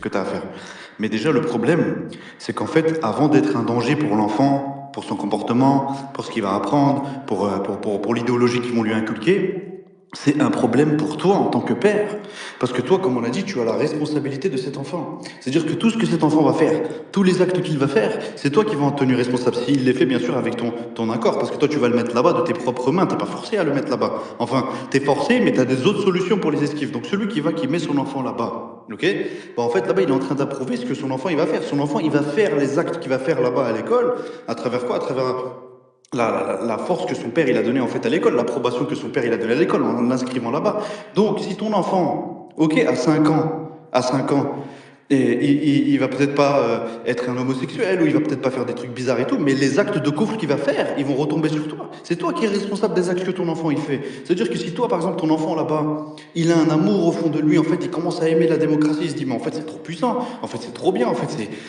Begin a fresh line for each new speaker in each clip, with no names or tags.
que tu as à faire. Mais déjà, le problème, c'est qu'en fait, avant d'être un danger pour l'enfant, pour son comportement, pour ce qu'il va apprendre, pour l'idéologie qu'ils vont lui inculquer, c'est un problème pour toi en tant que père. Parce que toi, comme on l'a dit, tu as la responsabilité de cet enfant. C'est-à-dire que tout ce que cet enfant va faire, tous les actes qu'il va faire, c'est toi qui vas en tenir responsable. S'il les fait, bien sûr, avec ton accord. Parce que toi, tu vas le mettre là-bas de tes propres mains. T'es pas forcé à le mettre là-bas. Enfin, t'es forcé, mais t'as des autres solutions pour les esquives. Donc celui qui met son enfant là-bas, ok, bah, en fait, là-bas, il est en train d'approuver ce que son enfant il va faire. Son enfant, il va faire les actes qu'il va faire là-bas à l'école. À travers quoi? À travers la force que son père il a donnée en fait à l'école, l'approbation que son père il a donnée à l'école en l'inscrivant là-bas. Donc si ton enfant, ok, à 5 ans, et il va peut-être pas être un homosexuel ou il va peut-être pas faire des trucs bizarres et tout, mais les actes de couvre qu'il va faire, ils vont retomber sur toi. C'est toi qui es responsable des actes que ton enfant il fait. C'est-à-dire que si toi, par exemple, ton enfant là-bas, il a un amour au fond de lui, en fait, il commence à aimer la démocratie, il se dit, mais en fait, c'est trop puissant, en fait, c'est trop bien, en fait,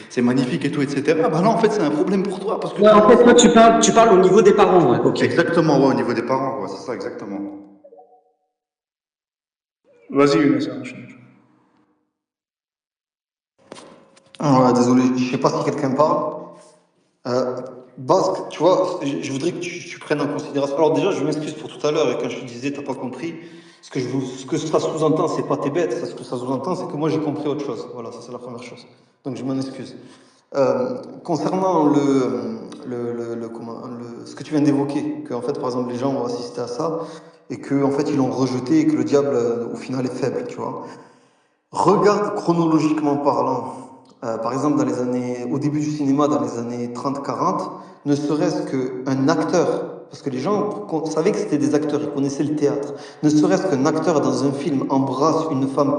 c'est magnifique et tout, etc. Bah là, en fait, c'est un problème pour toi parce que
Ouais,
ton
en fait, toi,
enfant.
tu parles au niveau des parents, ouais, ok.
Exactement, ouais, au niveau des parents, ouais, c'est ça, exactement.
Vas-y, Younes, enchaîne.
Ouais, désolé, je sais pas si quelqu'un parle. Euh, Basque, tu vois, je voudrais que tu prennes en considération. Alors déjà, je m'excuse pour tout à l'heure et quand je te disais, t'as pas compris. Ce que ça sous-entend, c'est pas t'es bête. Ce que ça sous-entend, c'est que moi j'ai compris autre chose. Voilà, ça c'est la première chose. Donc je m'en excuse. Concernant ce que tu viens d'évoquer, que en fait, par exemple, les gens ont assisté à ça et que en fait ils l'ont rejeté et que le diable, au final, est faible, tu vois. Regarde chronologiquement parlant, par exemple au début du cinéma, dans les années 30-40, ne serait-ce qu'un acteur, parce que les gens savaient que c'était des acteurs, ils connaissaient le théâtre, ne serait-ce qu'un acteur dans un film embrasse une femme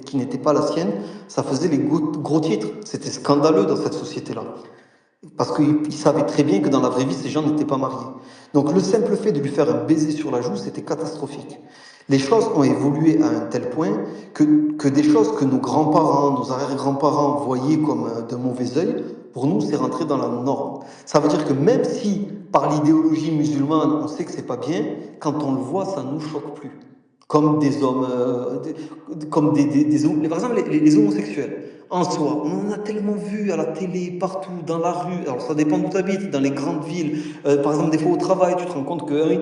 qui n'était pas la sienne, ça faisait les gros titres. C'était scandaleux dans cette société-là. Parce qu'ils savaient très bien que dans la vraie vie, ces gens n'étaient pas mariés. Donc le simple fait de lui faire un baiser sur la joue, c'était catastrophique. Les choses ont évolué à un tel point que des choses que nos grands-parents, nos arrière-grands-parents voyaient comme d'un mauvais œil, pour nous, c'est rentré dans la norme. Ça veut dire que même si, par l'idéologie musulmane, on sait que c'est pas bien, quand on le voit, ça nous choque plus. Comme des hommes, comme par exemple les homosexuels. En soi, on en a tellement vu à la télé, partout, dans la rue. Alors ça dépend d'où tu habites, dans les grandes villes. Par exemple, des fois au travail, tu te rends compte qu'un,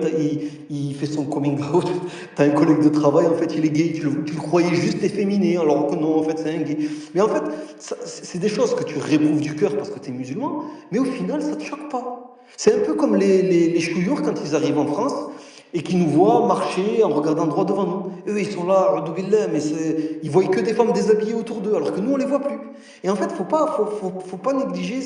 il fait son coming out. Tu as un collègue de travail, en fait, il est gay, tu le croyais juste efféminé, alors que non, en fait, c'est un gay. Mais en fait, c'est des choses que tu réprouves du cœur parce que tu es musulman, mais au final, ça te choque pas. C'est un peu comme les chouïours quand ils arrivent en France et qui nous voient marcher en regardant droit devant nous. Eux, ils sont là, a'udhu billah, mais ils voient que des femmes déshabillées autour d'eux, alors que nous, on les voit plus. Et en fait, faut pas négliger,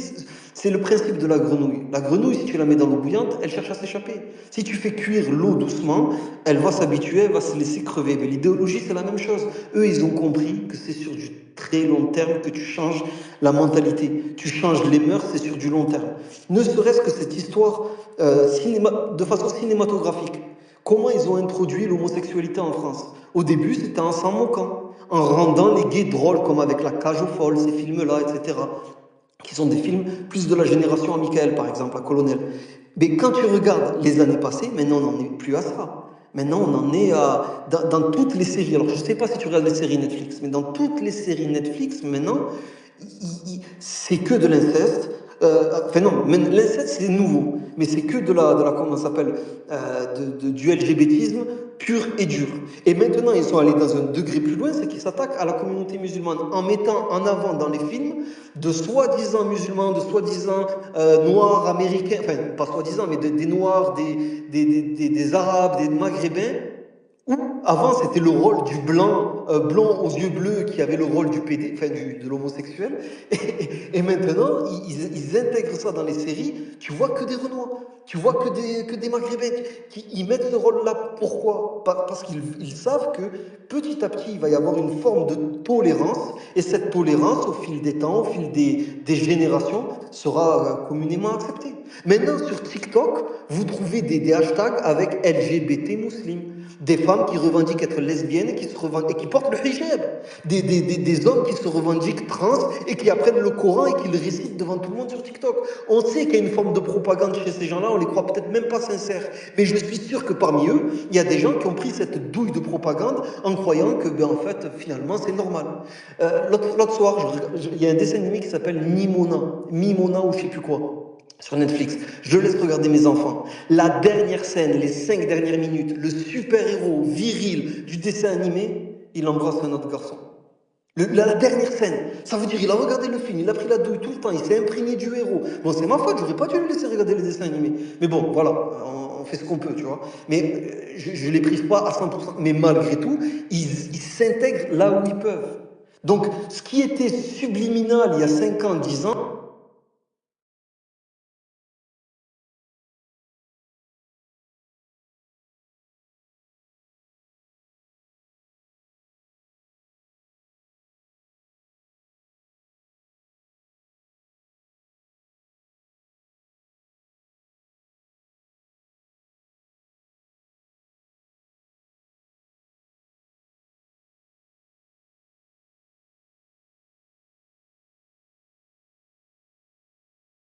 c'est le principe de la grenouille. La grenouille, si tu la mets dans l'eau bouillante, elle cherche à s'échapper. Si tu fais cuire l'eau doucement, elle va s'habituer, elle va se laisser crever. Mais l'idéologie, c'est la même chose. Eux, ils ont compris que c'est sur du très long terme que tu changes la mentalité. Tu changes les mœurs, c'est sur du long terme. Ne serait-ce que cette histoire de façon cinématographique. Comment ils ont introduit l'homosexualité en France? Au début, c'était en s'en moquant, en rendant les gays drôles, comme avec La Cage aux folles, ces films-là, etc., qui sont des films plus de la génération à Michael, par exemple, à Colonel. Mais quand tu regardes les années passées, maintenant, on n'en est plus à ça. Maintenant, on en est dans toutes les séries. Alors, je ne sais pas si tu regardes les séries Netflix, mais dans toutes les séries Netflix, maintenant, c'est que de l'inceste. Enfin non, l'inceste c'est nouveau, mais c'est que comment ça s'appelle, du LGBTisme pur et dur. Et maintenant ils sont allés dans un degré plus loin, c'est qu'ils s'attaquent à la communauté musulmane en mettant en avant dans les films de soi-disant musulmans, de soi-disant noirs américains, enfin pas soi-disant, mais des noirs, des arabes, des maghrébins. Ou avant, c'était le rôle du blanc, blond aux yeux bleus, qui avait le rôle du PD, enfin de l'homosexuel. Et maintenant, ils intègrent ça dans les séries. Tu vois que des Renois, tu vois que des Maghrébins. Ils mettent ce rôle-là. Pourquoi? Parce qu'ils savent que petit à petit, il va y avoir une forme de tolérance. Et cette tolérance, au fil des temps, au fil des générations, sera communément acceptée. Maintenant, sur TikTok, vous trouvez des hashtags avec LGBT musulmans. Des femmes qui revendiquent revendiquent être lesbiennes et qui portent le hijab. Des hommes qui se revendiquent trans et qui apprennent le Coran et qui le récitent devant tout le monde sur TikTok. On sait qu'il y a une forme de propagande chez ces gens-là, on les croit peut-être même pas sincères. Mais je suis sûr que parmi eux, il y a des gens qui ont pris cette douille de propagande en croyant que, en fait, finalement, c'est normal. L'autre soir, il y a un dessin animé qui s'appelle Mimona ou je sais plus quoi. Sur Netflix, je laisse regarder mes enfants. La dernière scène, les 5 dernières minutes, le super-héros viril du dessin animé, il embrasse un autre garçon. La dernière scène, ça veut dire il a regardé le film, il a pris la douille tout le temps, il s'est imprégné du héros. Bon, c'est ma faute, j'aurais pas dû le laisser regarder les dessins animés. Mais bon, voilà, on fait ce qu'on peut, tu vois. Mais je les prive pas à 100%. Mais malgré tout, ils s'intègrent là où ils peuvent. Donc, ce qui était subliminal il y a 5 ans, 10 ans,